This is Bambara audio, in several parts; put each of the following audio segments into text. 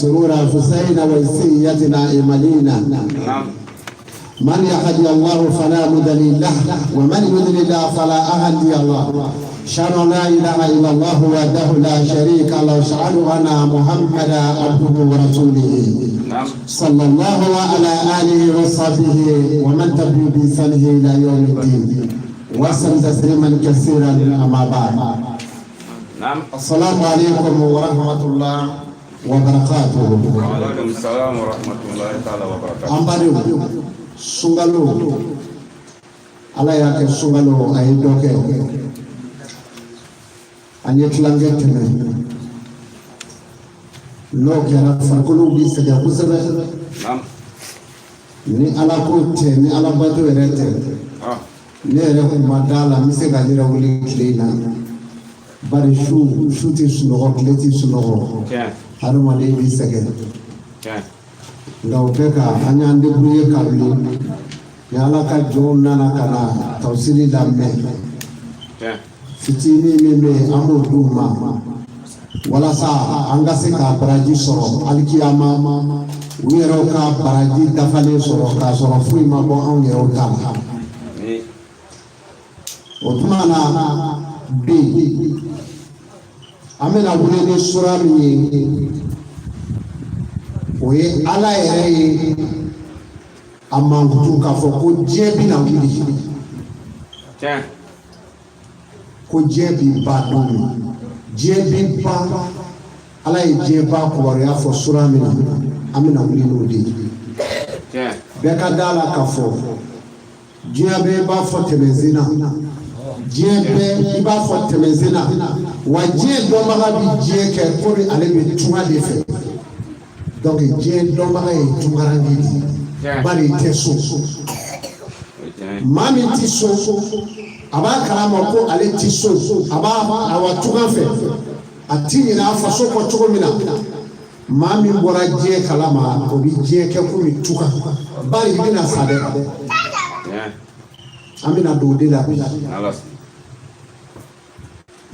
سرور أنفسنا وسيئتنا إيماننا من يهدي الله فلا مضل له ومن يضلل فلا هادي له أشهد أن لا إله إلا الله وحده لا شريك له أشهد أن محمدا عبده ورسوله صلى الله على آله وصحبه ومن تبعهم بإحسانه إلى يوم الدين وسلم تسليما كثيرا أما بعد. السلام عليكم ورحمة الله وبركاته. وعليكم السلام ورحمة الله تعالى وبركاته. أمباريو سungalo ala yake sungalo aidoke anyetlange tene lokera farkulu bisega kusebe ni ala ko te ni ala bato erete ne re ko madala misega dira wuli klina bari shuti sunogo kleti sunogo haruma le bisega ndaw beka anyande buye kabli yala ka jonna na kana tawsili lamme fitini meme amuduma wala sa anga se ka baraji soro alkiyama wiro ka baraji dafale soro ka soro fui ma bo on yero ta otmana bi amena wule ni sura mi oye ala yɛrɛ ye a mankutu k'a fɔ ko diɲɛ bi na wuli ko diɲɛ bi ba don min diɲɛ bi ba ala ye diɲɛ ba kibaruya fɔ sura min na an bɛna wuli n'o de ye bɛɛ ka da la k'a fɔ diɲɛ bɛɛ i b'a fɔ tɛmɛsen na diɲɛ bɛɛ i b'a fɔ tɛmɛsen na wa diɲɛ dɔnbaga bi diɲɛ kɛ komi ale bɛ tunga de fɛ. Donc diɲɛ dɔnbaga ye tungarandi di bari tɛ so maa min ti so a b'a kalama ko ale ti so a b'a awa tunga fɛ a ti ɲinɛ a faso kɔ cogo min na maa min bɔra diɲɛ kalama o bi diɲɛ kɛ komi tuga bari i bɛna sa dɛ an bɛna don o de la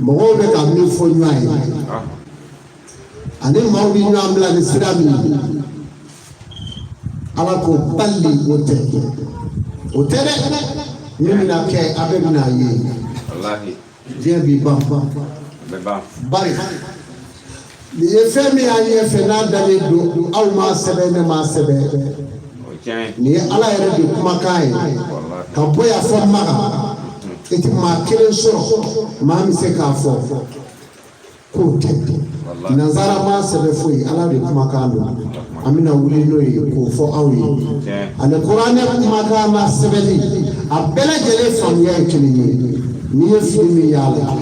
mɔgɔw bɛ ka min fɔ ɲɔgɔn ye ani maaw bi ɲɔgɔn bila ni sira min ala ko bali o tɛ dɛ min bɛna kɛ a bɛɛ bɛna ye diɲɛ bi ban bari nin ye fɛn min y'an ɲɛfɛ n'a dalen don aw m'a sɛbɛn ne m'a sɛbɛn nin ye ala yɛrɛ de kumakan ye ka bɔ yan fɔ maga i tɛ maa kelen sɔrɔ maa min se k'a fɔ k'o tɛ nanzara ma sɛbɛn foyi ala de kumakan don an bɛna wuli n'o ye k'o fɔ aw ye ani kuranɛ kumakan na sɛbɛnni a bɛɛ lajɛlen faamuya ye kelen ye n'i ye fili min y'a la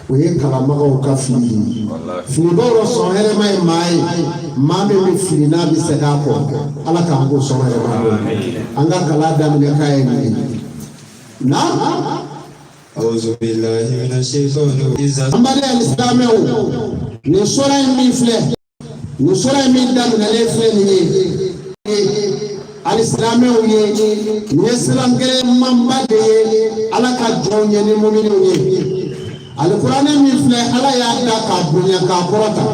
o ye kalanbagaw ka fili ye filibaw dɔ sɔn hɛrɛma ye maa ye maa min bɛ fili n'a bɛ segin a kɔ ala k'an k'o sɔn hɛrɛma an ka kalan daminɛ k'a ye nin ye na. أعوذ بالله من الشيطان الرجيم. أمبارح الإسلام نصرة من فله نصرة من دم نلفله الإسلام نسلم كلام من بعد على كجون ينمون القرآن من فله على يدا كابونيا كابورتا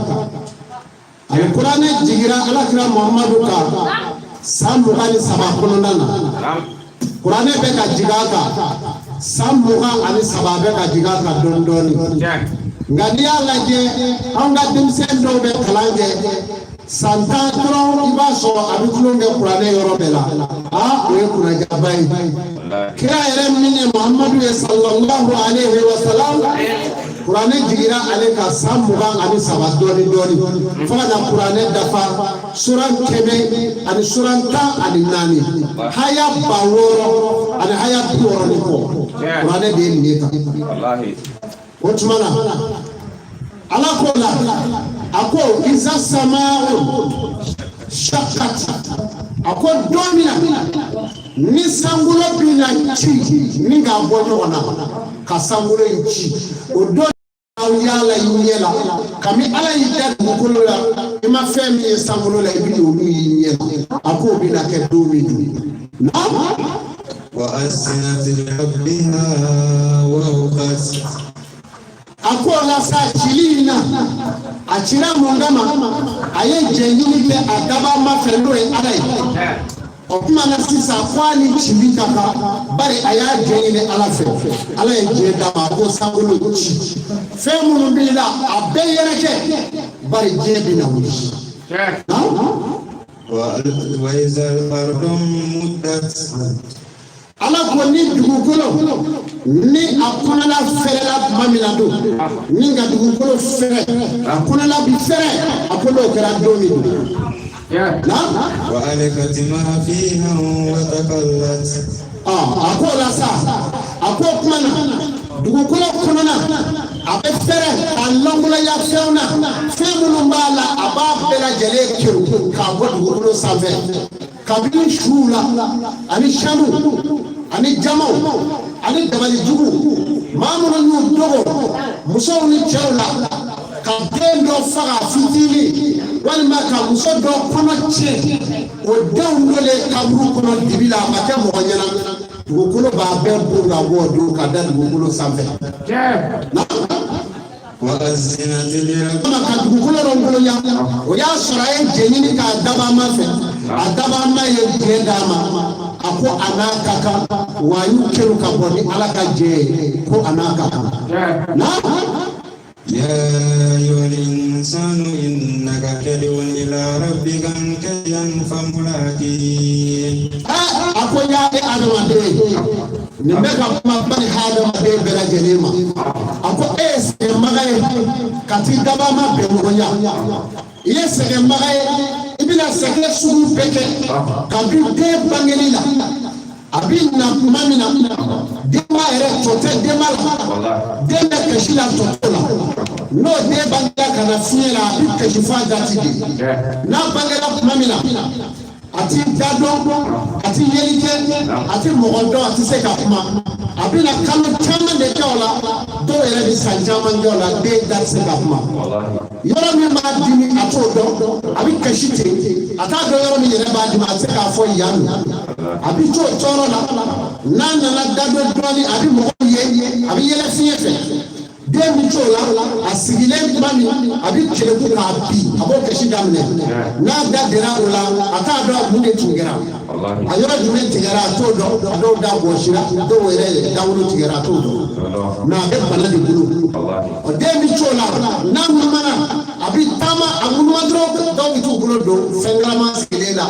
القرآن جيرا على كلام محمد كا سامبوكاني سباكوننا القرآن بيكا جيراكا sambuga ani sababe ka diga ka dondoni nga ni ala je an ga denmisɛn dɔw bɛ kalan kɛ san 10 dɔrɔn i b'a sɔrɔ a bɛ tulon kɛ kuranɛ yɔrɔ bɛɛ la o ye kunnajaba ye kira yɛrɛ min ye muhamadu ye sallallahu alaihi wa sallam kuranɛ jigira ale ka san 20 ani 3 dɔɔni fo ka na kuranɛ dafa suran 100 ani suran 10 ani 4 haya 600 ani haya 60 ni kɔ kuranɛ de ye nin ye tan o tuma na ala ko la a ko iza sama'u shaqqat a ko don min na ni sankolo bɛ na ci ni k'a bɔ ɲɔgɔn na ka sankolo in ci o don aw yala i ɲɛ la kami ala y'i da dugukolo la i ma fɛn min ye sankolo la i bɛ olu y'i ɲɛ la a ko bɛ na kɛ don min don وأذنت لربها وأوقت a ko la sa cili in na Achira mungama aye jengini ke adaba mafendo e alai okuma na sisa kwani chibika ka bari aya jengini alafe alai jeda ma ko sangolo chi femu mbila abeyereke bari jebi na wuri wa izal ardum muddat ala ko ni dugukolo ni akona la ferela mamina do ni ga dugukolo fere akona la bi fere akolo kera do mi do wa alakat ma fiha wa taqallat akola sa akokmana dugukolo konona abe fere alongola ya feuna femunu mbala ababela jele kiru ka bo dugukolo save kabini shula ani shamu ani jamaw ani dabali jugu mamunu yu dogo muso ni chawla ka dendo faga fitini walima ka muso do kono che o dawndole kaburu kono dibila maka mo nyana dugukolo ba be burga wodo ka dal dugukolo samfe wa azinatil kama ka dugukolo rongolo ya o ya sora en jenini ka daba mafe adaba ma ye dama ako anaka wa yukeru ka boni alaka je ko anaka na ya ayyuhal insanu innaka kadun ila rabbika kayan famulaki ako ya e adama de ni meka mabani hadama de bela jelema ako ese magaye kati daba ma be ngonya yese magaye ibina sekle suru peke kabi de bangelila abina mamina dema ere tote dema dema keshila totola no de banga kana fiera bi keshifa datidi na bangela mamina ati dado ati yelike ati mogondo ati seka kuma abina kanu chama de jola do ere bi sanjama jola de dat seka kuma yoro mi ma dimi atodo abi keshite ata do yoro mi yere ba dimi seka fo yanu abi to toro la nana la dado doni abi mogo ye abi yele fiefe demi chola asigile mami abi keleku ka bi abo keshi damne na dadera ola ata do munde tungera ayora dume tigera to do da boshira do were dawro tigera to do na be bana de bulu o demi chola na mumana abi tama amunu adro do bitu bulu do sengrama silela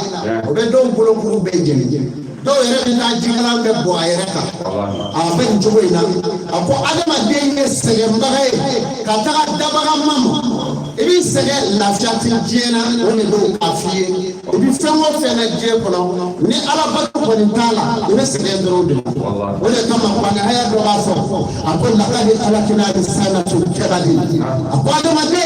o be do bulu bulu be jeni do yere bi na jigala be bo ayereka abe njogo ina ako adama de sege mbagaye kataka dabaga mama ibi sege lafiati jena woni do afiye ibi fengo fena je kono ni ala bako ko ntala ibi sege ndoro de wala kama bana haya do bafo ako lakadi ala kina sana tu kebali ako adama de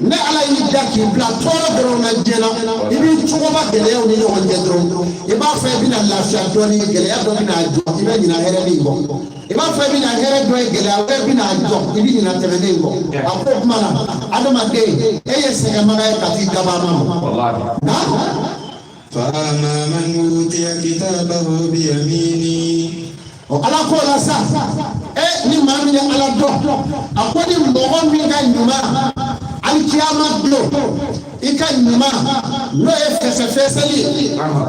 ne ala yi daki bla toro doro na jena ibi chugoba gele oni yo wonje doro iba fe bi na lafiya doni gele ya do bi na jo ibe nyina here ni bo iba fe bi na here do gele awe bi na jo ibi nyina tebene bo ako mana adama de eye sege magaye kati daba mama wallahi na fa amma man utiya kitabahu bi yamini o ala ko la sa ni mami ya ala do akoni mogo mi ga nyuma alkiyama do ika nyuma no fese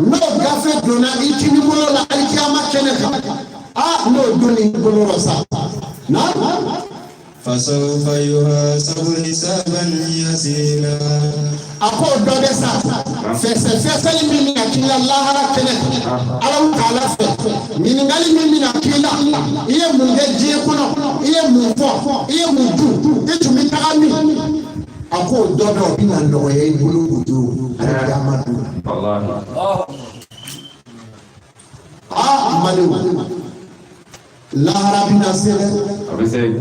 no gafe dona ikini bolo la alkiyama keneka no doni bolo sa na fasawfa yuhasabu hisaban yasira ako do de sa fese mimi akila lahara keneka ala taala fe mini ngali mimi akila iye munge je kuno iye mufo iye mudu itumi tagami ako dodo bina ndoye ibulu kudu aliyamadu wallahi madu lahara bina sele abise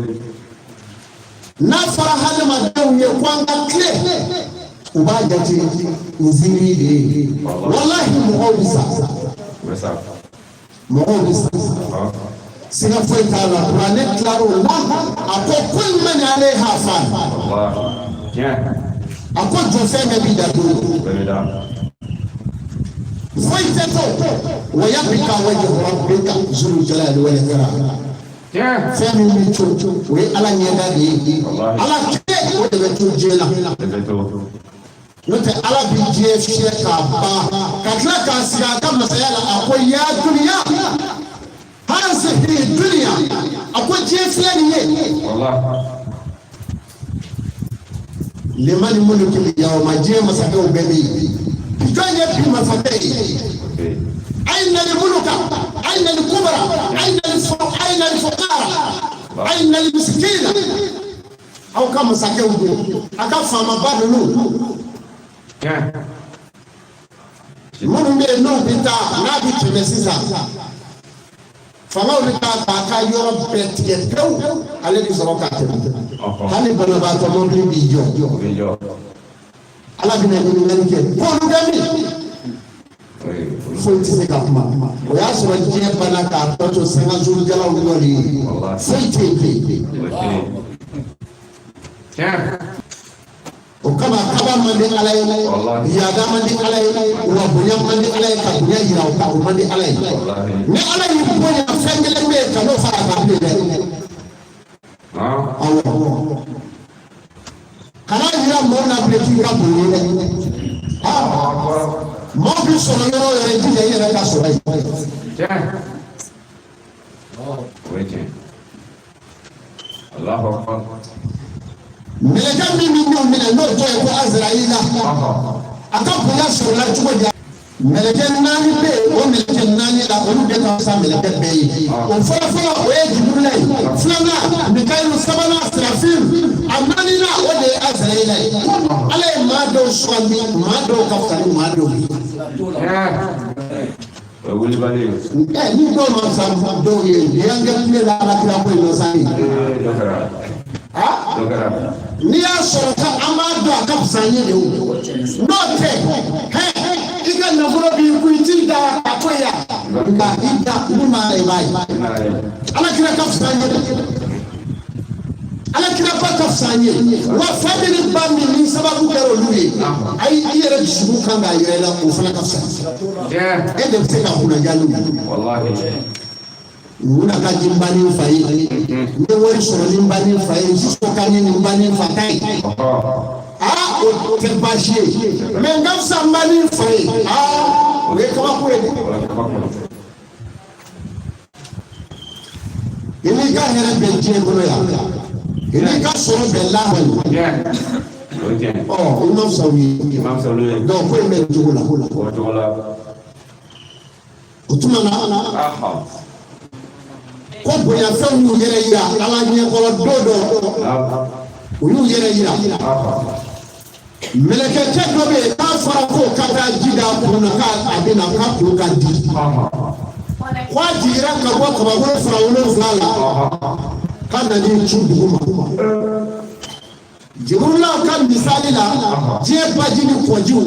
na farahana madu ye kwanga kle ubajati nzini de wallahi muhawisa sina foi tala planet claro la ako kul man alaiha fan ako jofeme bidatu foi teto wayabika wajhu rabbika zul jalali wal ikram fɛn min bɛ to o ye ala ɲɛda de ye ala kɛ o de bɛ to diɲɛ la n'o tɛ ala bɛ diɲɛ fiyɛ k'a ban ka tila k'a sigi a ka masaya la a ko ya duniya hazihi duniya a ko diɲɛ fiyɛ nin ye limani mulki yawma diɲɛ masakɛw bɛɛ bɛ yen jɔn ye bi masakɛ ye أين الملك؟ أين الكبرى؟ أين الفقراء؟ أين المسكين؟ أو كم سكوا أكفى ما بدلوا منو بينو بيتا نبي تمسيسا فما بيتا باكا يورب بيتيتو على بيزروكاتو هني بنباتو مبلي بيجو على بنا بنيجي بولو جميل foyi tɛ se ka kuma o y'a sɔrɔ diɲɛ banna k'a tɔ to sanga zurujalaw nɔli ye foyi tɛ yen o kama kaba man di ala ye yaada man di ala ye wa bonya man di ala ye ka bonya yira o kan o man di ala ye ni ala y'i bonya fɛn kelen bɛ yen ka n'o fara kan bilen dɛ awɔ kana yira mɔgɔw la bilen k'i ka bonya dɛ maa bi sɔrɔ yɔrɔ o yɔrɔ jija i yɛrɛ ka sɔrɔ yen. Mɛlɛkɛ min bɛ ɲɔgɔn minɛ n'o tɔ ye ko Azirayila a ka bonya sɔrɔla cogo di. Mɛlɛkɛ naani bɛ yen o mɛlɛkɛ naani la olu bɛɛ ka fisa mɛlɛkɛ bɛɛ ye o fɔlɔfɔlɔ o ye Jiburila ye filanan Mikayilu sabanan Sirafil a naaninan o de ye Azirayila ye ala ye maa dɔw sugandi maa dɔw ka fisa ni maa dɔw ye. Ni dɔw ma fisa dɔw ye yan kɛ tile la alakira ko in na sa ye. N'i y'a sɔrɔ ka an b'a dɔn a ka fisa n ye de o n'o tɛ i ka nafolo b'i kun i t'i da a ko yan nka i da i ma i b'a ye alakira ka fisa n ye dɛ alakira ba ka fisa n ye wa fa min ni ba min ni sababu kɛra olu ye ayi i yɛrɛ dusukun kan k'a yɛrɛ la o fana ka fisa e de bɛ se ka kunnaja n'u ye. Muna ka di n ba ni n fa ye n bɛ wari sɔrɔ ni n ba ni n fa ye sisan ka ni n ba ni n fa ta ye o tɛ baasi ye mɛ n ka fisa n ba ni n fa ye o ye kabako ye dɛ i n'i ka hɛrɛ bɛ diɲɛ kɔnɔ yan i n'i ka sɔrɔ bɛ lahali i ma fisa u ye donc ko in bɛ nin cogo la o tuma na. Ko bonyafɛnw y'u yɛrɛ yira ala ɲɛkɔrɔ don dɔ u y'u yɛrɛ yira mɛlɛkɛcɛ dɔ bɛ yen k'a fɔra ko ka taa ji d'a kun na k'a bɛ na k'a kun ka di k'a jiginra ka bɔ kabakoro fara 7 la k'a na n'i cu dugu ma Jibrilaw ka misali la diɲɛ baji ni kɔjiw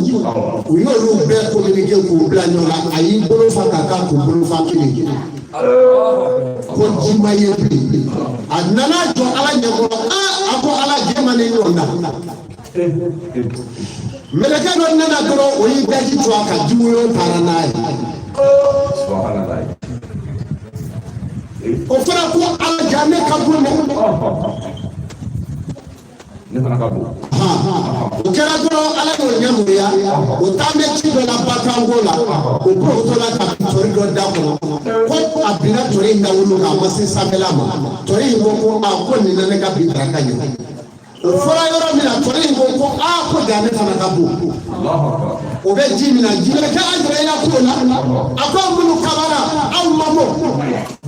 u y'olu bɛɛ communiquer k'u bila ɲɔgɔn na a y'i bolo fa k'a k'a kun bolo fa kelen ko ji ma ye bilen a nana jɔ ala ɲɛkɔrɔ a ko ala jɛma ne ɲɔgɔn na mɛlɛkɛ dɔ nana dɔrɔn o y'i daji to a ka jiw y'o taara n'a ye o fana ko ala ja ne ka bon o kɛra dɔrɔn ala y'o ɲɛmɔgɔya o taa bɛ ci dɔ la bakanko la o b'o la ka tori dɔ da kɔnɔ ko a binna tori in dawolo kan a ma se sanfɛla ma tori in ko ko nin na ne ka bin daraka ye o fɔra yɔrɔ min na tori in ko ko da ne fana ka bon o bɛ ji min na ji bɛ kɛ Azirayila ko la a ko minnu kabara aw ma mɔ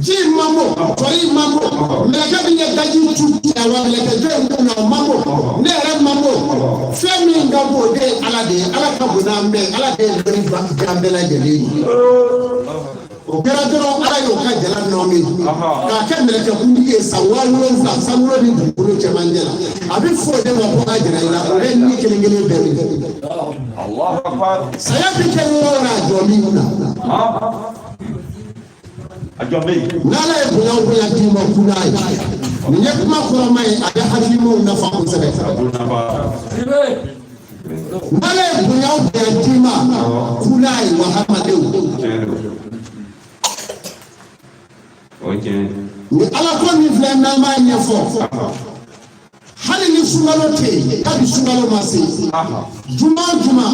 ji ma mɔ tori ma mɔ mɛlɛkɛ min ye daji tu wa mɛlɛkɛ jɔ in ko na ma mɔ ne yɛrɛ ma mɔ fɛn min ka bon o de ye ala de ye ala ka bon n'an bɛɛ ala de ye lɔri dilan bɛɛ lajɛlen ye o kɛra dɔrɔn ala y'o ka jala nɔɔmi k'a kɛ mɛlɛkɛkuntigi ye san 7 sankolo ni dugukolo cɛmancɛ la a bɛ fɔ o de ma ko Azirayila o bɛ ni kelen kelen bɛɛ minɛ saya bɛ kɛ yɔrɔ la a jɔ min na n'ala ye bonya d'i ma kuna ye nin ye kuma kɔrɔma ye a bɛ hakilimaw nafa kosɛbɛ n'ala ye bonya d'i ma kuna ye wa hadamadenw ni ala ko min filɛ n'an b'a ɲɛfɔ hali ni sunkalo tɛ yen kabi sunkalo ma se juma o juma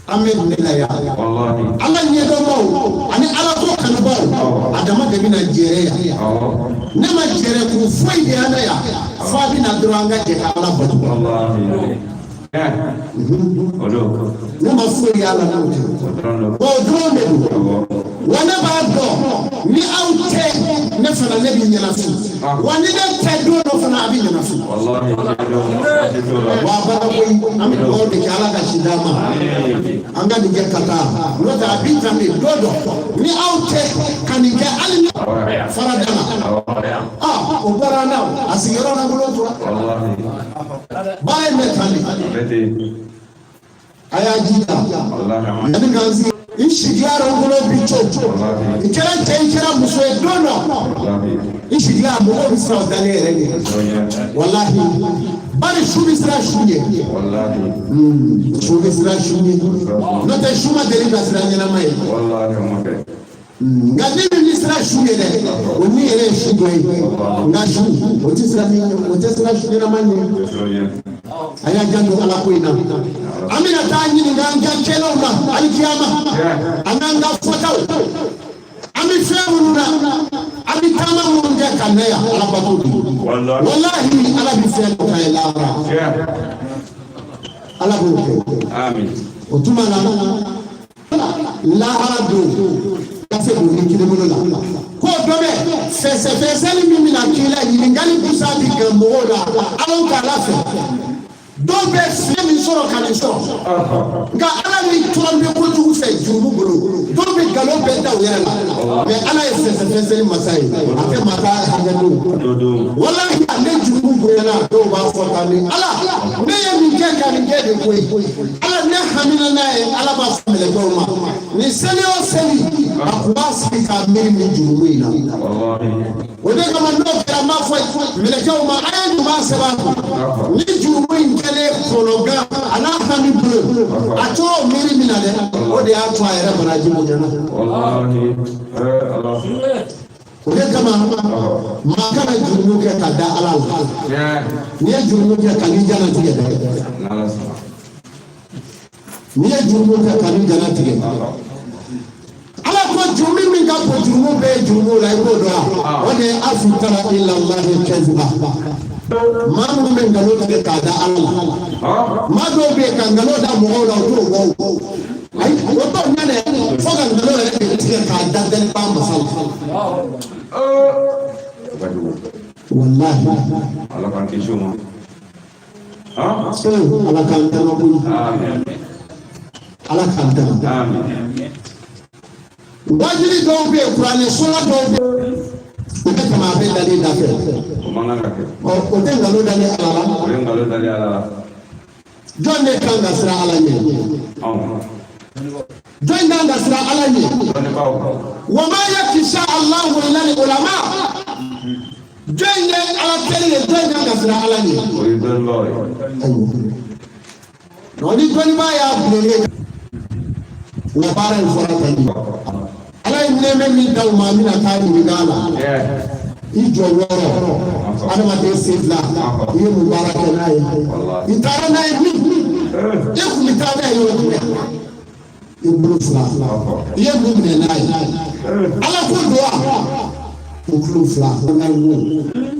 an bɛ nin de la yan ala ɲɛdɔnbaw ani ala ko kanubaw a dama de bɛna jɛrɛ yan ne ma jɛrɛ kun foyi de y'an na yan fo a bɛna dɔrɔn an ka jɛ ka ala bato ne ma foyi y'ala n'o tɛ o dɔrɔn de don wa ne b'a dɔn ni aw tɛ ne fana ne bɛ ɲɛnafin wa ni ne tɛ don dɔ fana a bɛ ɲɛnafin wa baara koyi an bɛ dugawu de kɛ ala ka si d'an ma an ka nin kɛ ka taa n'o tɛ a bɛ tan de don dɔ ni aw tɛ ka nin kɛ hali ni farada la o bɔra an na a sigiyɔrɔ na bolo tora baara in bɛ tan de. A y'a jija yanni k'an sigi i sigiyara o bolo bi co i kɛra cɛ i kɛra muso ye don dɔ i sigiya mɔgɔw bɛ siran o dalen yɛrɛ de walahi bari su bɛ siran su ye su bɛ siran su ye n'o tɛ su ma deli ka siran ɲɛnama ye nka ni min bɛ siran su ye dɛ o ni yɛrɛ ye su dɔ ye nka su o tɛ siran su ɲɛnama ye. A y'a janto ala ko in na an bɛna taa ɲininka an ka kɛlaw la alikiyama an n'an ka fɔtaw an bɛ fɛn minnu na an bɛ taama minnu kɛ ka na yan ala bato don walahi ala bɛ fɛn dɔ k'a ye lahara ala b'o kɛ o tuma na lahara don gafe don ni kilimolo la ko dɔ bɛ fɛsɛfɛsɛli min bɛna k'i la ɲininkali busa bɛ kɛ mɔgɔw la ala k'ala fɛ. Dɔw bɛ fiɲɛ min sɔrɔ ka nin sɔrɔ nka ala ni tɔn bɛ kojugu fɛ jurumu bolo dɔw bɛ nkalon bɛɛ da u yɛrɛ la mɛ ala ye fɛsɛfɛsɛli masa ye a tɛ masa hakɛ don walahi ale jurumu bonyana dɔw b'a fɔ tan ni ala ne ye nin kɛ ka nin kɛ de koyi ala ne hamina n'a ye ala b'a fɔ mɛlɛkɛw ma nin seli o seli a kun b'a sigi k'a miiri nin jurumu in na o de kama n'o kɛra n b'a fɔ mɛlɛkɛw ma a ye ɲuman sɛbɛn a kun ni jurumu in kɛlen kɔnɔgan a n'a hami bolo a t'o miiri min na dɛ o de y'a to a yɛrɛ banaji bonyana o de kama maa kana jurumu kɛ ka da ala la n'i ye jurumu kɛ ka n'i jana tigɛ dɛ n'i ye jurumu kɛ ka n'i jana tigɛ ala ko jurumu min ka bon jurumu bɛɛ ye jurumu la i b'o dɔn o de ye afutara ilallahi kɛziba maa minnu bɛ nkalon tigɛ k'a da ala la maa dɔw bɛ yen ka nkalon da mɔgɔw la o t'o bɔ ayi o t'o ɲɛ dɛ fo ka nkalon yɛrɛ de tigɛ k'a da dɛliba masa la walahi ala k'an kisi o ma ala k'an tanga koyi ala k'an tanga wajibi dɔw bɛ yen kuranɛ sɔrɔ dɔw bɛ yen o bɛ tɛmɛ a bɛ dalen da fɛ o tɛ nkalon dalen ala la jɔn de kan ka siran ala ɲɛ jɔn kan ka siran ala ɲɛ wa ma yakisha Allahu illa al-ulama jɔn ye ala teri ye jɔn kan ka siran ala ɲɛ ni dɔnnibaa y'a bilelen wa baara in fɔra tan de ala ye nɛɛmɛ min da u ma min na taa ɲininka a la i jɔ wɔɔrɔ adamaden sen fila i ye mun baara kɛ n'a ye i taara n'a ye min e kun bɛ taa n'a ye yɔrɔ jumɛn i bolo fila i ye mun minɛ n'a ye ala ko don wa o kulo fila o n'a ye mun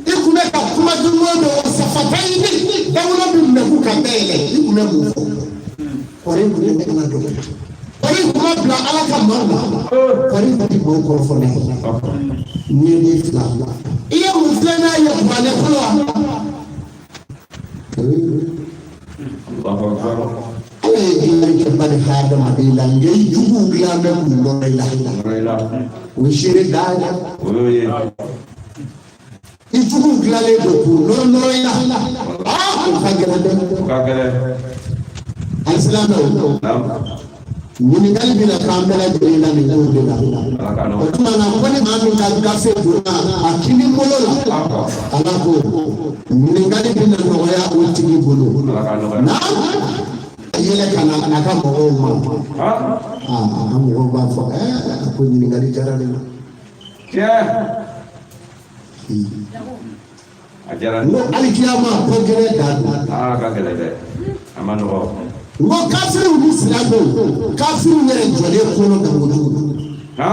i kun bɛ ka kuma jugu dɔ o safata yi ni dawulo bɛ minɛ k'u ka bɛɛ yɛlɛ i kun bɛ mun fɔ kɔri kun bɛ kuma dɔn kɔri kuma bila ala ka maa ma kɔri kun ti bɔ kɔrɔ fɔ ne ye ni fila i ye mun filɛ n'a ye kuma ne fɔlɔ wa ala ye diɲɛ kɛ bari hadamaden la nka i juguw dilan bɛ kun dɔ i la o ye seere da ye i juguw dilanlen don k'u nɔrɔ i la o ka gɛlɛn dɛ alisilamɛw ɲininkali bɛna k'an bɛɛ lajɛlen la nin ko de la o tuma na ko ni maa min ka gafe donna a kini bolo la ala ko ɲininkali bɛna nɔgɔya o tigi bolo na yɛlɛ ka na a ka mɔgɔw ma an mɔgɔw b'a fɔ ko ɲininkali diyara ne la Ajara. Ngo alikiyama ko gele da. Ah ka gele de. Amano. Ngo kafiru ni silabo. Kafiru yere jole ko no da moju. Ha?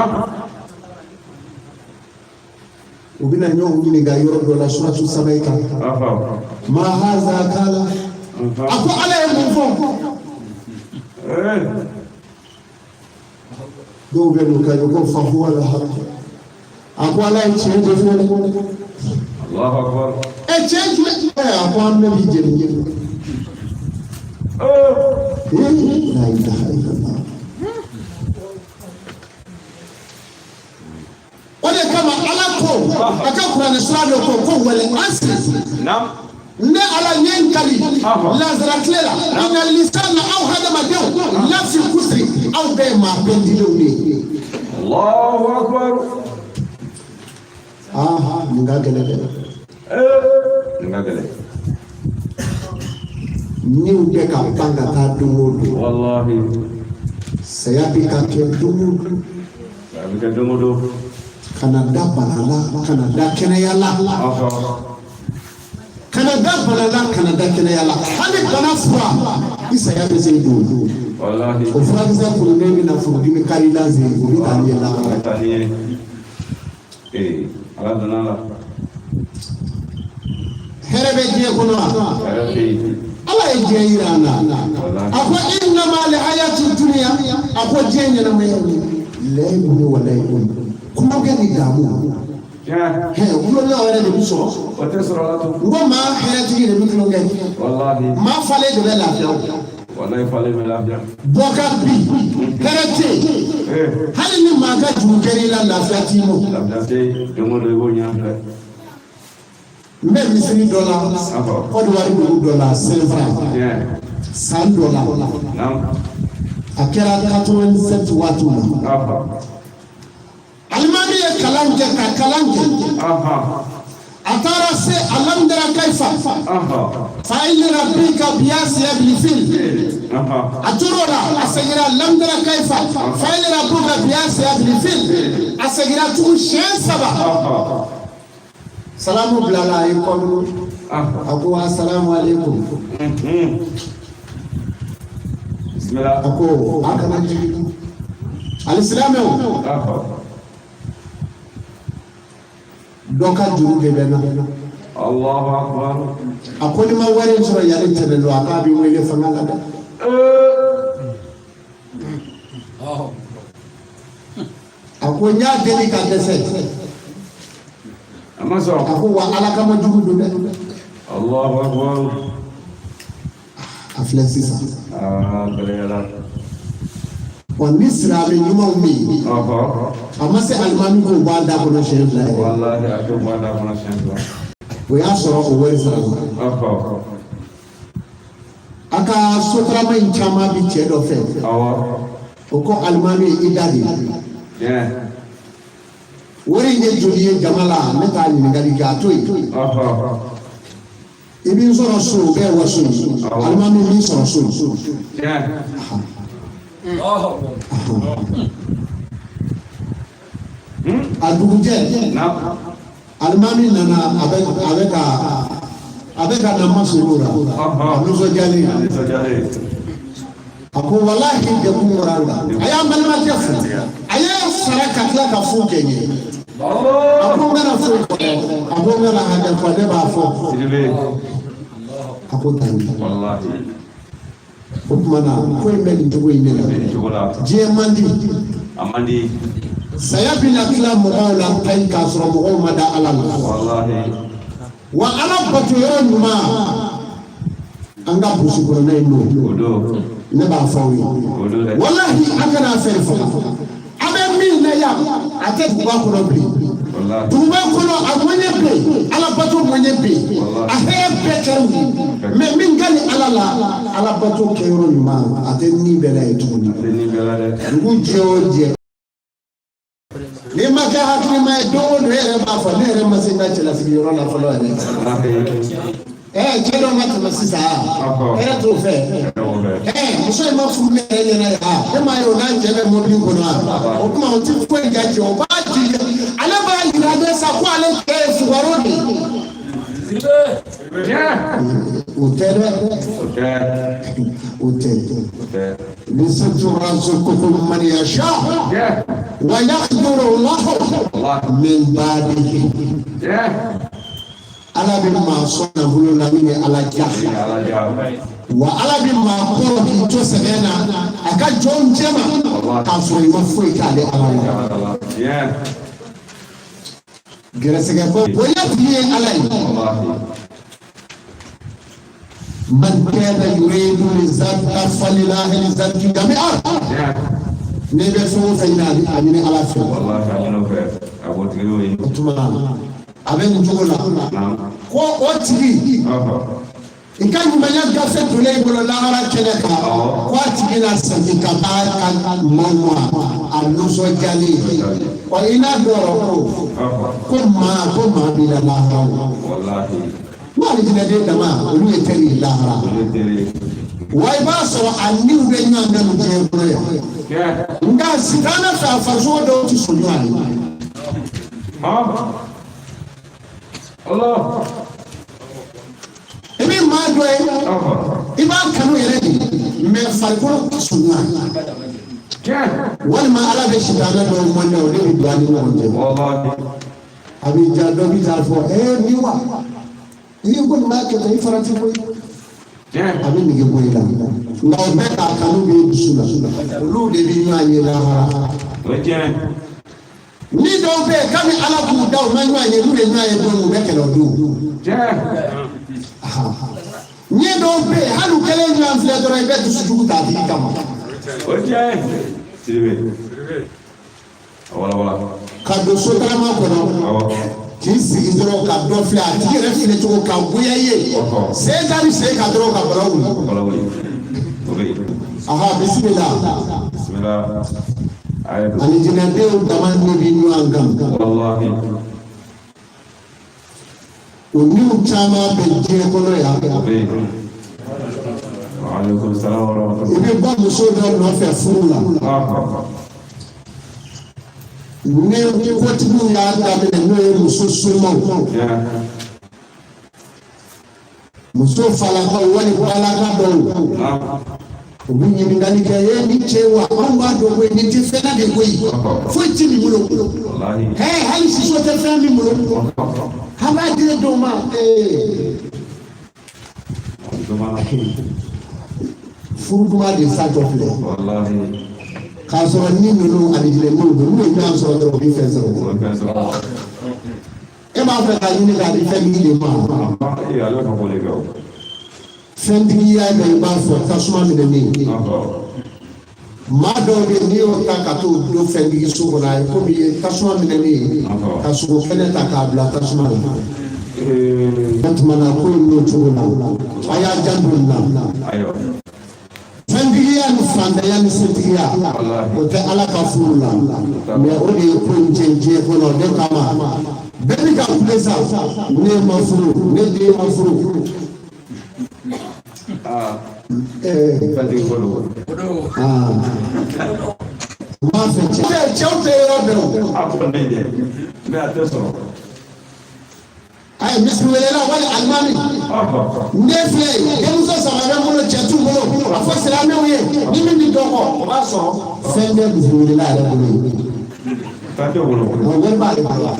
Ubina nyo ngini ga yoro do la suratu sabaika. Aha. Ma haza kala. Ako ala e mufo. Do be no ka ko fa huwa la haq. Ako ala e change fo. Allahu akbar. E change ako amne bi jere. La ilaha illallah. Wale kama alako akakura na sura ko wale asli. Naam. Ne ala nyenkali la zaraklela ina lisana au hada madeu nafsi kusri au be ma pendiloni. Allahu akbar. Ngagele. Ngagele. Ni ube ka panga ta dumudu. Wallahi. Saya bi ka ke dumudu. Abi ka dumudu. Kanada balala, Kanada kenayala. Kanada balala, Kanada kenayala. Hali banafra. Isa ya beze do. Wallahi. O franza kulunemi na furudimi karila zengu bitaniye la. Bitaniye. Ala danala. Herebe je kono. Herebe. Ala je irana. Akwa inna ma li hayati dunya. Akwa jenye na mwenye. Laibu wa laibu. Kuma gani damu ulo la wala de biso wate sura to ngoma hayati de miklo gani wallahi ma fale de la fiya wallahi fale me la fiya boka bi karate hali ni ma ga ju gari la fiya timo la fiya de mo de go nya me misiri dollar ko do wari dollar silver $100 nam akera 87 watu Almani ye kalanje ka kalanje. Atara se alamdara kaifa. Fa'il rabbika biyasi bil fil. Aturora asagira alamdara kaifa. Fa'il rabbuka biyasi bil fil. Asagira tu shen saba. Salamu bilala alaykum. Aku assalamu alaykum. Bismillah. Aku akanaji. Al-Islamu. Doka juru de bena Allahu akbar akoni ma wari sura yare tele lo akabi wele fangala da akonya deli ka dese amaso ako wa ala kama jugu do de Allahu akbar aflensisa belela wa misra be nyuma umi amase almami ko banda ko no shebla wallahi ako banda ko no shebla we asoro o wari sara aka sotra mai chama bi chedo fe o ko almami idadi wari ne joliye jamala meta ni ngali gato ibi soro so be waso almami mi soro so aduguje almami nana abeka na masurura anuso jali ako wallahi de kumuranga aya malma tefu aya saraka kla ka fukenye ako ngana fuko ako ngana hada kwa de ba fo ako tani wallahi Upmana ko mbeli ntogo inela je amandi saya bila kila mugawla tay ka soro mugaw mada alala wallahi wa ala batu yoruma anga busu ko na ino ne ba fawi wallahi akana ferfa abe min na ya ate ba ko no bi tuba ko no amonye be ala batu monye be ahe be keru me min gani ala batu ke yoruma ate ni bela etuni ngu jeoje ni maka hakini ma do re ba fa ne re masinga chela sigiro na folo ne jedo mata masisa era to fe muso ma fu me ne na ya e ma yo na jebe mo bi ko na o kuma o ti fu e gaji o ba jiya ale ba yira sa ko ale ke fugaro ni hotel bisaturanzukum man yasha wa yaqdiru Allah min ba'dihi ala bi ma sona bulu la ni ala jahi wa ala bi ma ko ki to sebena aka jon jema ka so ima foi ka de ala gerese ga bo ya biye ala man kana yuridu lizaka falilahi lizaki jami'a ne be so fayna amini ala fi wallahi amino fe abotiro yi tuma aben jogola ko otigi inka nyumanya gafe tule ibolo lahara keneka ko atigi na santi kaba kan mama anuso jali ko ina doro ko ma bila lahara wallahi wali jina de dama olu eteri lahara wai ba so anni ube nyanga no je bro ya nga sitana fa fazo do ti sunyo ani Allah ebi ma do e iba kanu yere ni me farko sunyo ani wal ma ala be sitana do mo ne o de bi ani mo je wallahi abi jado bi ta fo mi wa ni ko ma ke tay farati ko abi mi ko ila nga o be ka kanu be bisula lu de bi nyanye lahara ni do be kami ala ku da o nyanye lu de nyanye do mo be ke lo do ni do be halu kele nyan fle do be du suju ta bi kama wala ka do so trama ko no k'i sigi dɔrɔn ka dɔ filɛ a tigi yɛrɛ filɛ cogo ka goya i ye sejari se ka dɔrɔn ka bala wuli aha bisimila ani jinɛdenw dama ne bi ɲɔgɔn kan o niw caman bɛ diɲɛ kɔnɔ yan i bɛ bɔ muso dɔ nɔfɛ furu la ne kotigiw y'a daminɛ n'o ye muso somaw muso falakaw wali balaka dɔw u bɛ ɲininkali kɛ ni cɛ wa anw b'a dɔn ko nin tɛ fɛn de koyi foyi tɛ nin bolo hali siso tɛ fɛn min bolo an b'a di dɔw ma furuduma de sa jɔ filɛ k'a sɔrɔ ni ninnu ani jinɛdenw don n'u ye ɲɔgɔn sɔrɔ dɔrɔn u bɛ fɛn sɔrɔ e b'a fɛ k'a ɲini k'a di fɛntigi de ma fɛntigiya bɛ i b'a fɔ tasuma minɛnen maa dɔw bɛ n'i y'o ta ka t'o don fɛntigi so kɔnɔ a ye komi i ye tasuma minɛnen ka sogo kɛnɛ ta k'a bila tasuma la tuma na ko in n'o cogo la a y'a janto nin na. Fɛntigiya ni fantanya ni setigiya o tɛ ala ka furu la mais o de ye ko in tiɲɛ diɲɛ kɔnɔ ne kama bɛɛ bɛ ka kule sa ne ma furu ne den ma furu m'a fɛ cɛw tɛ yɔrɔ bɛɛ o ayi misiwɛlɛla wali alimami ne filɛ denmuso saba bɛ n bolo cɛ t'u bolo a fɔ silamɛw ye ni min bɛ dɔn kɔ o b'a sɔrɔ fɛn bɛ misiwɛlɛla yɛrɛ bolo ye wari b'ale bolo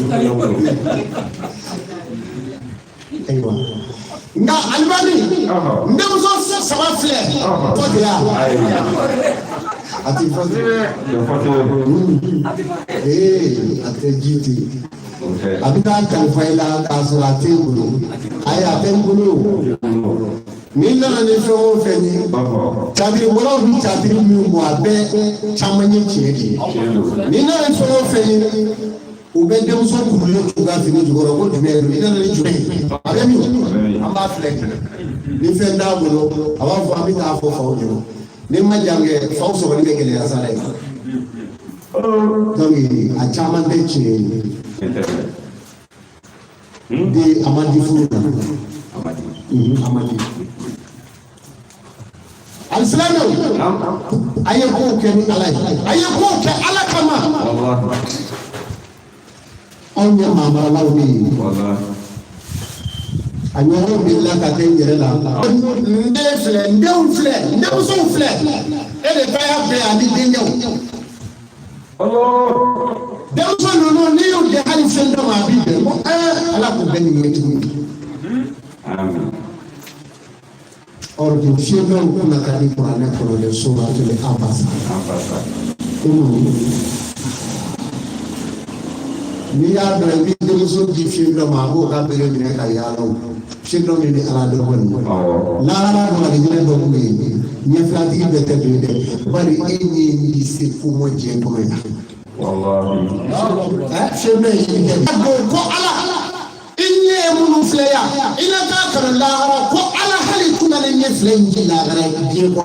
ayiwa nka alimami denmuso saba filɛ tɔ de y'a a ti fɔ a tɛ ji ten. A bɛ taa kalifa i la k'a sɔrɔ a t'e bolo ayi a tɛ n bolo n'i nana ni fɛn o fɛn ye cadiri wɔlɔw bɛ cadiri min bɔ a bɛɛ caman ye tiɲɛ de ye n'i nana ni fɛn o fɛn ye u bɛ denmuso kurulen tu ka fini jukɔrɔ ko jumɛn ye i nana ni jumɛn ye a bɛ min an b'a filɛ ni fɛn t'a bolo a b'a fɔ an bɛ taa fɔ faw ɲɛna ni ma jan kɛ faw sɔrɔli bɛ gɛlɛya sa dɛ donc a caman tɛ tiɲɛ ye. De amadi furu la amadi alisilamaw a ye kow kɛ ni ala ye a ye kow kɛ ala kama anw ye maamaralaw de ye a ɲɔgɔn bilila ka kɛ n yɛrɛ la n den filɛ n denw filɛ n denmusow filɛ e de ta y'a bɛɛ ani denkɛw denmuso ninnu n'i y'u gɛn hali fɛn dɔ ma a b'i bɛn ko ala k'u bɛɛ nin ye tuguni or que fièvre kuna kadi Qur'an ko le suratul Abasa ni ya do bi de so di fièvre ma ko ka bere ni ka ya law fièvre ni ni ala do woni la la do ni ne do ko ni flati be te de bari ni di se fu mo je ko ya wallahi fièvre ni ko ala inye munu filaya ina ka karan lahara ko ala hali tunanin ne filayin ji lahara je ko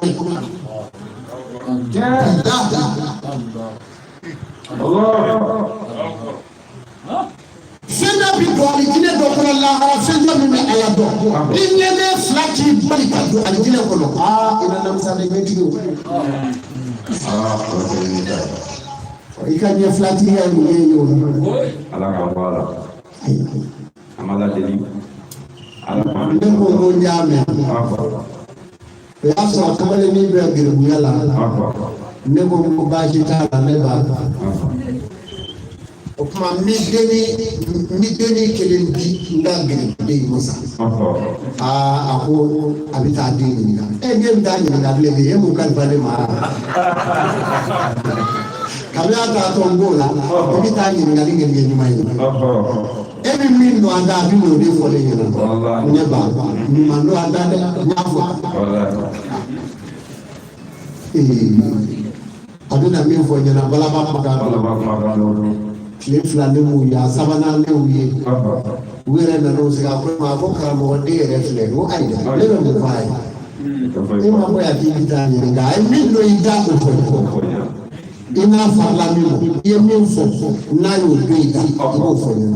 fenda bi do alijine do ko lahara fenda mi ala do inye ne flaki bali ka do alijine ko ina namsa de metiyo ikanye flaki ya ni yo ala ka wala amala deli ala ne ko go nyame ya so kamale ni be giru yala ne ko mo baji ta la ne ba o kuma mi deni kelen bi ndagiri de musa ako abita dini e nge ndani na le ye mu kan vale ma kabla ta to ngola abita ni ngali ngi nyuma yi ebi min do anda bi mo de fo le yena ne ba ni man do anda de nyafo aduna min fo nyana bala ba maka le flane mu ya sabana le uye were na no se ka ko ma ko ka mo de re fle no ai de le mo fai e ma ko ya ti ta ni ga ai min do ida ko ko ina fa la mi mo ye min fo na yo de ida ko fo ni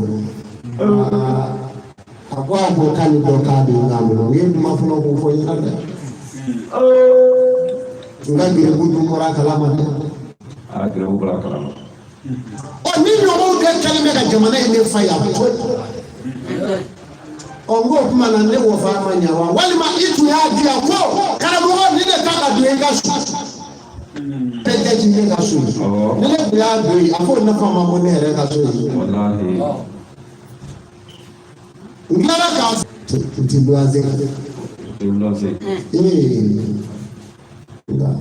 akwa ko kan do ka de na mo ye ma fo ko fo ni na ngagire budu mora kalama akire ubra kalama o ni no de kalime ka jamana ne fa ya o ngo kuma na ne wo fa ma nyawa wali ma itu ya dia ko karamo ni ne ka ka de ga su pete ji ne ga su ne le ya do afo na fa ma mo ne re ga su wallahi ngara ka ti do aze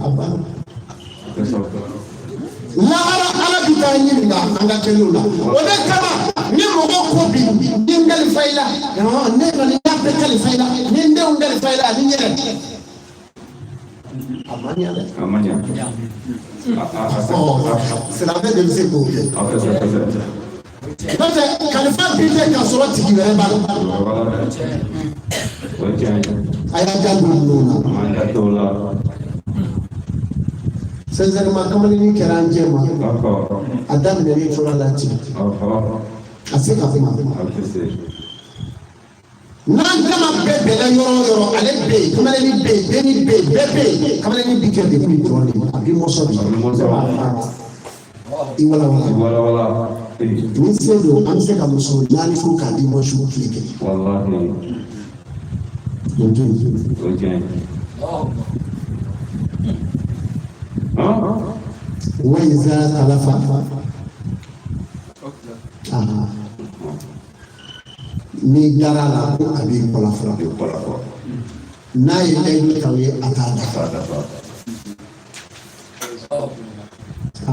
aba lahara ala bi taa ɲini na an ka kɛnɛw la o de kama ni mɔgɔ ko bi ni n kalifa i la ne kɔni y'a bɛɛ kalifa i la ni n denw kalifa i la ni n yɛrɛ a ma ɲa dɛ silamɛ de bɛ se k'o kɛ n'o tɛ kalifa bi tɛ ka sɔrɔ tigi wɛrɛ b'a la a y'a ja don ninnu na sincèrement kamalen ni kɛra an jɛ ma a daminɛlen tora la ten a se ka kuma n'an kama bɛɛ bɛnna yɔrɔ o yɔrɔ ale bɛ yen kamalen bɛ yen denni bɛ yen bɛɛ bɛ yen kamalen bi kɛ dekun dɔrɔn de a b'i mɔsɔn de i wala ni se don an bɛ se ka muso naani furu k'a di mɔsu tile kelen وإذا تلف ni dara la ko a b'i kɔlɔfura n'a ye layidu taw ye a t'a dafa a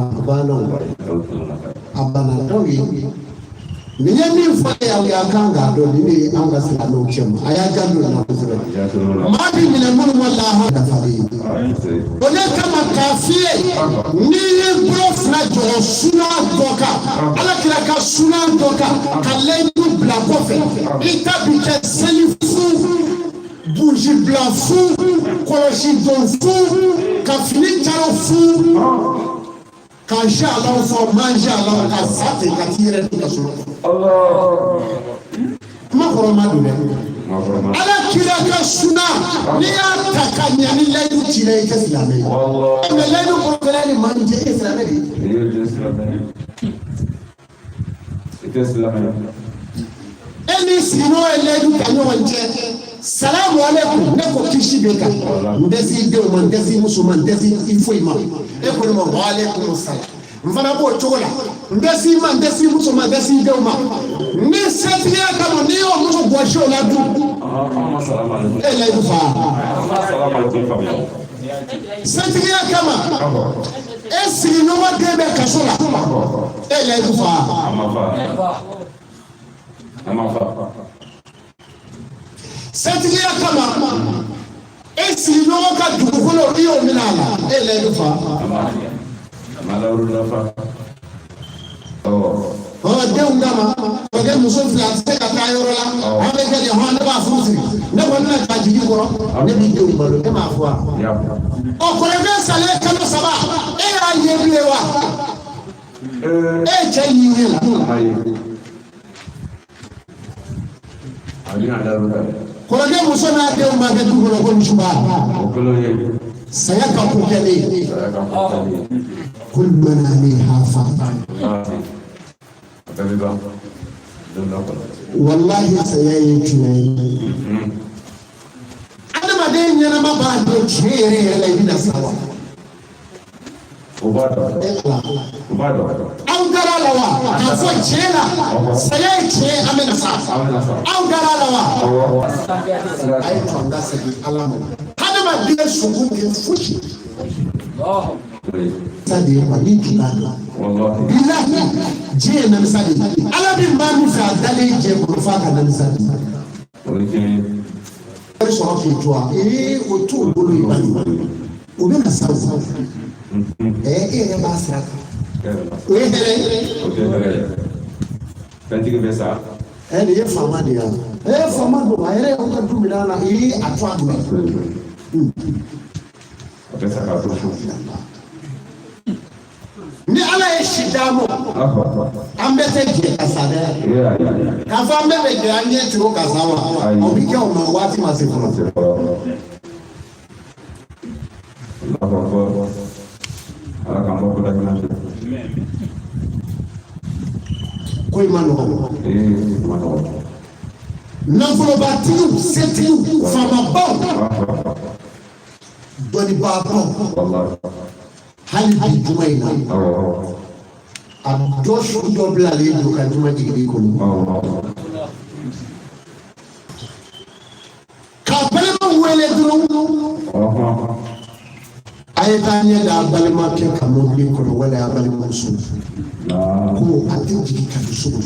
banna dɔw ye nin ye min fɔ ye aw ye a kan k'a dɔn nin de ye an ka silamɛw cɛ ma a y'a jaabi o la kosɛbɛ maa bi minɛ minnu ma laha dafalen ye o de kama k'a f'i ye n'i ye bolo fila jɔ suna dɔ kan ala kira ka suna dɔ kan ka layidu bila kɔfɛ i ta bi kɛ seli fu burusi bila fu kɔlɔsi dɔn fu ka fini jara fu ka sha Allah fɔ manje Allah ka sa ten ka t'i yɛrɛ ka so kuma kɔrɔ ma don dɛ ala kira ka suna n'i y'a ta ka ɲa ni layidu cira i tɛ silamɛ ye mais layidu kɔrɔkɛla ni manje e silamɛ de ye Eni sino eledu kanyo wanje salamu alaikum ne ko kishi be ka ndesi de o ndesi musulman ndesi ifo imam e ko mo wa alaikum salam mfana bo chokola ndesi imam ndesi musulman ndesi de o ma ni setiya kama ni o muso bo sho la du assalamu alaikum e la ifa assalamu alaikum setiya kama e sino wa de be kasola e la ifa amafa setiya kama esi no ka dugukolo riyo minala ele fa malauru dafa de ungama de musofi ase ka tayoro la ame ke de ho ne ba fusi ne ko na ka jiji ko ne bi de ubalo e ma fo o ko le sale kama saba e ra yebiwe wa e che yi la Kolege muso na de o ma ke du ko musuba saya ka ko kele kul man alaiha fa wallahi saya yi tunai adama de nyana ma ba de chere la ina sawa au garalawa ka fo chela saya che amena sa au garalawa ai tonga se alamu adama de sugu ke fushi sadi maliki na billahi je na misali ala bi ma mi fa dale je ko fa ka na misali ko so ko to o to bolo ibani o be na sa e ba sra we hele Penting biasa. Ni ye fama de ya fama do ayere o ka du mi na atwa do Biasa ka to ni ala ye shidamo ambete je kasade ka fa mbebe je anye tiro kasawa obi ke o ma wati ma se furo ala kambo ko dagna ko imano nafulo batilu setiu fama bon doni babo wallahi hali bi jumaina abdoshu dobla le do ka juma jigi ko ka balma wele duru ayetanya da balma ke kamo bi ko wala ya balma su ko ati jigi ka su ko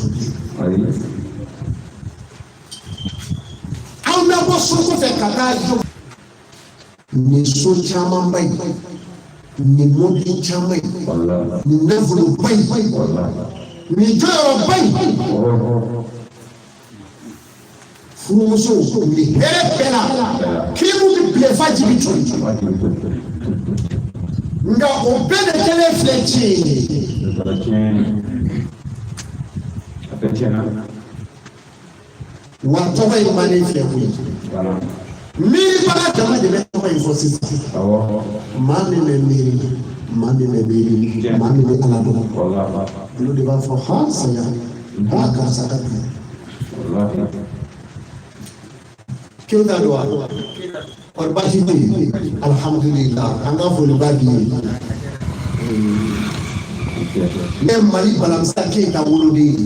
au na bo su ko fe kaka jo ni so chama bai ni modi chama ni nevulo bai ni joro bai fuso ni here pela kimu bi plefa jibitu nga obede kele flechi watu wa imani flechi miri para dama de be ko sisi mami me miri mami me ala do wallahi lu de ba fo ha saya ba ka sakatu wallahi kyo da do or ba shi ni alhamdulillah anga fo lu ba bi ne mali balam sakki ta wuludi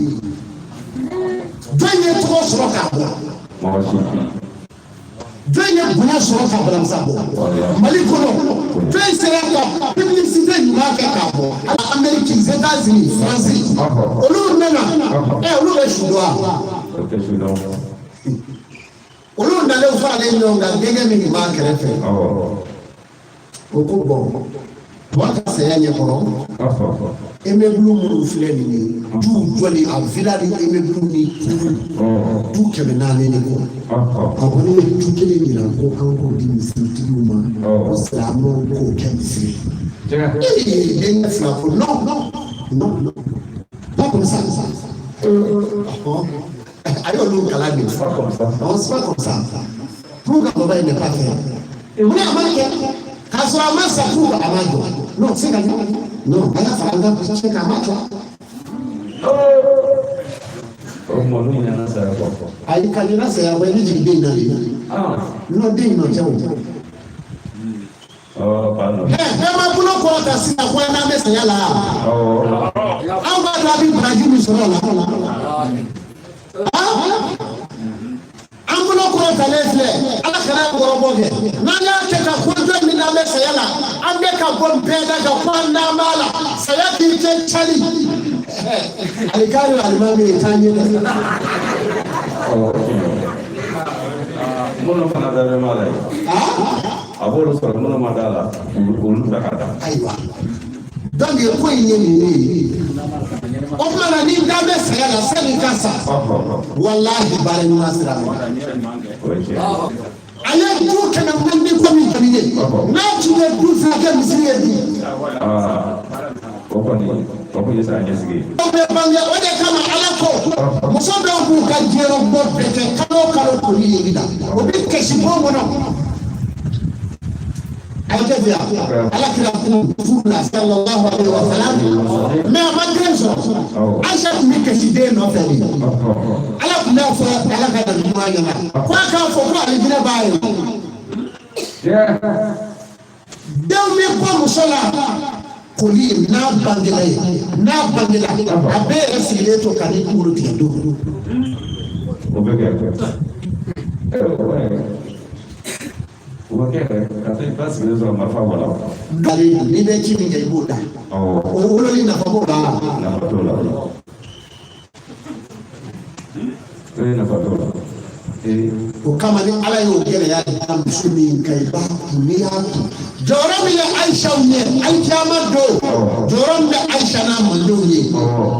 danye to so ka ba Dwenye bunya soro ka balamsa bo mali kono dwen sera ka publicité ni ma ka bo Amerique États-Unis France olu nana olu be shudwa olu ndale ufara le nyonga gege mi ma kerefe oko bo waka seyanye kono emebulu mu file ni du joli a villa ni emebulu ni du kemenane ni ko abone du kele ni ko kan ko di misitiru ma o salamu ko kemsi en fla ko non pas comme ça ayo lu kala ni on se pas comme ça pour que baba ne pas faire et on a marqué kasura masa pour amajo non c'est comme non ala faranga parce que kamacho O mo no nyana sa ko. Ai kanina saya ba ni jigbe na le. No dey no jawo. Oh, pardon. Ma bulo ko ta si na kwa na me saya la. An ba da bi braji mi soro la. An bulo ko ta le fle. Ala kana ko ro boge. Na ya ke ka ko do mi na me saya la. An be ka bon be da ka kwa na mala. Saya ki ke chali. Alikari alimami tanye. Mono fana da mala. Abolo soro mono madala. Ulu takata. Aiwa. Donc ko yini. O mana ni dabe saya la sani kasa. Wallahi bare ni nasira. Aye tu kana mandi ko mi tamine. Na ci de du fa ke misiri di. Opo yesa nyesigi. Obe banga ode kama alako. Musobe ku ka jero bo pete kalo ko ni yida. Obi keshi bo mono. Alkafia alakira kuna sallallahu alaihi wasallam me amadrenso aisha mi keside no feli ala kuna fo ala ka da duwa yana kwa ka fo ko ali bina bayo dew mi ko musala koli na bangela abe resile to kani kuru ti do obeke Oke, kata pas bezo mafa wala. Kali ni be chini ya ibuda. Ulo ni na fabola. Na fatola. Na fatola. Kama ni ala yo gele ya msumi kaiba kulia. Joram ya Aisha unye, Aisha mado. Joram ya Aisha na mwenye.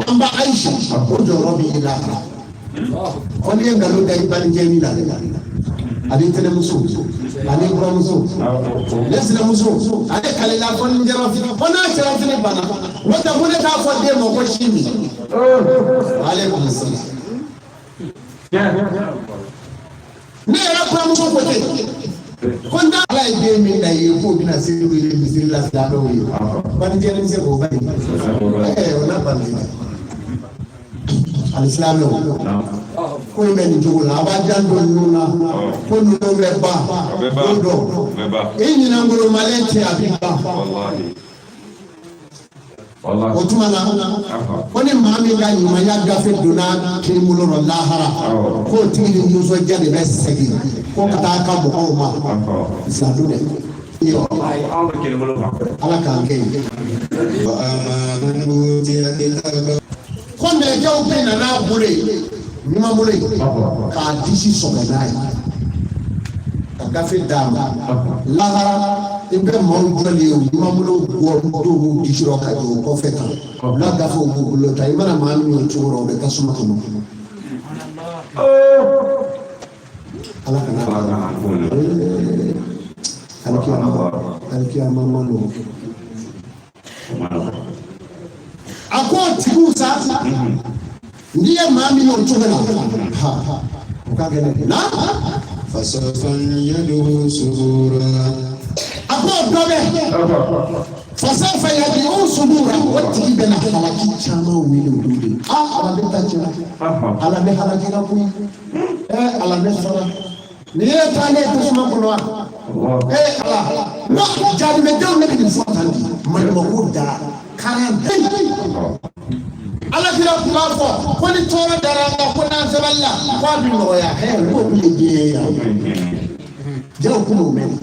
Amba Aisha, joram ila. Oni ngalo da ibani jemi la. Adi tele musu. Ani kwa musu. Lesile musu. Ade kale la fon njero fi. Ona chera fi bana. Wata bune ta fo de mo ko shimi. Alaikum salam. Ne era kwa musu ko te. Konda ala ide mi da yi ko bina se wi ni misiri la sa do wi. Bani jere mi se ko bani. Ona bani. Al-Islam no. Ko me ni jogo la ba jando nuna ko nu do be ba do ni na ngoro malente abiba wallahi otuma na ko ni mami ga ni ma ya gafe duna ki mulo ro lahara ko tiri ni so jade be segi ko kata ka mo ma sa do de yo ala ka ke wa amanu tiya ko ne jaw pe na bure Nima mule ka disi sobenai ka gafe dama lahara ibe mo joli o nima mule go do disi ro ka do ko feta la gafe o bulo ta imana ma mi o churo be ka suma ko ala kana alkiya mama no ako tigusa ndiye mami no chugana ukagene na fasafan yadu subura ako dobe fasafa yadu subura wati bena halaki chama wili ududi ala beta chama ala be halaki na ku ala be sala ni tane kusuma kunwa ala no jadi me do ne bi fotandi man mo kuda karan ala kira kuma fo ko ni tora daranga ko nan saballa ko bi no ya ko bi je ya jaw ko mo men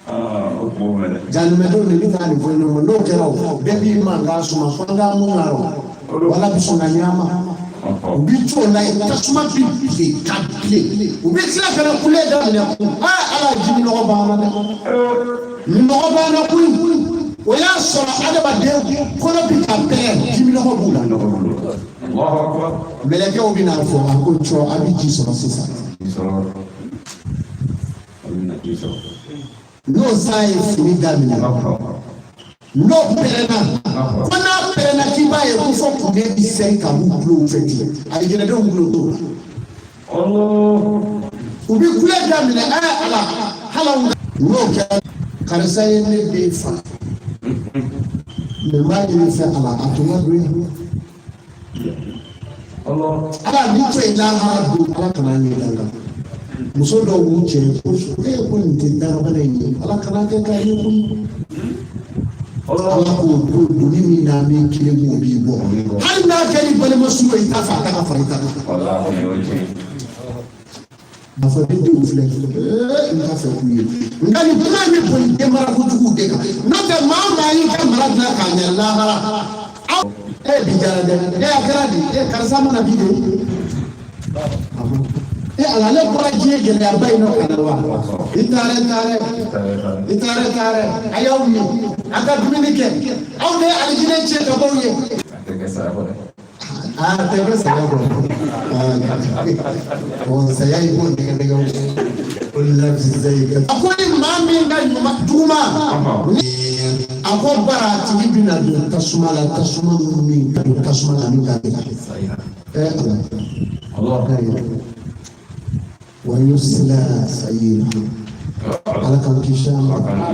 o men janu me do ni ngani ko no ndo kero be bi manga suma fanga mo ngaro wala bisuna nyama bicho na tasuma bi kadle ubi sila kana kule da ne ala jibi no ba na ku ويا صار هذا بديه كل بيتابع جميل هو بولا الله أكبر ملكه وبينا فوق أقول شو أبي جيسو بسيسا no science ni damina no perena kona perena kibaye kufo kude bisei ka buklo feti aligena do buklo to Allah ubi kule damina ala hala no karisa yene be fa me ma ni se ala atuma do ala ni cɛ in lahara don ala kana ɲɛ danga muso dɔw b'u cɛ ko ko nin tɛ darabana in ye ala kana kɛ k'a ye koyi ala k'o don doni min na min kelen b'o b'i bɔ hali n'a kɛra i balima sugu ye i t'a fɛ a ta ka fara i ta kan a fɔ ne denw filɛ n t'a fɛ k'u ye nka nin kuma in bɛ boli den mara kojugu de kan n'o tɛ maa maa y'i ka mara dilan k'a ɲɛ lahara bi jara dɛ a kɛra di karisa mana bi de ala ale bɔra diɲɛ gɛlɛyaba in nɔ ka na wa i taara a y'aw ye a ka dumuni kɛ aw de ye alijinɛ tiɲɛ ka b'aw ye a tɛ kɛ saya kɔnɔ saya yi ko nɛgɛ o labisa yi ka a ko ni maa min ka juguman a ko bara a tigi bɛna don tasuma la tasuma min ka don tasuma la min ka ala wa yusla sayira ala k'an kisi a ma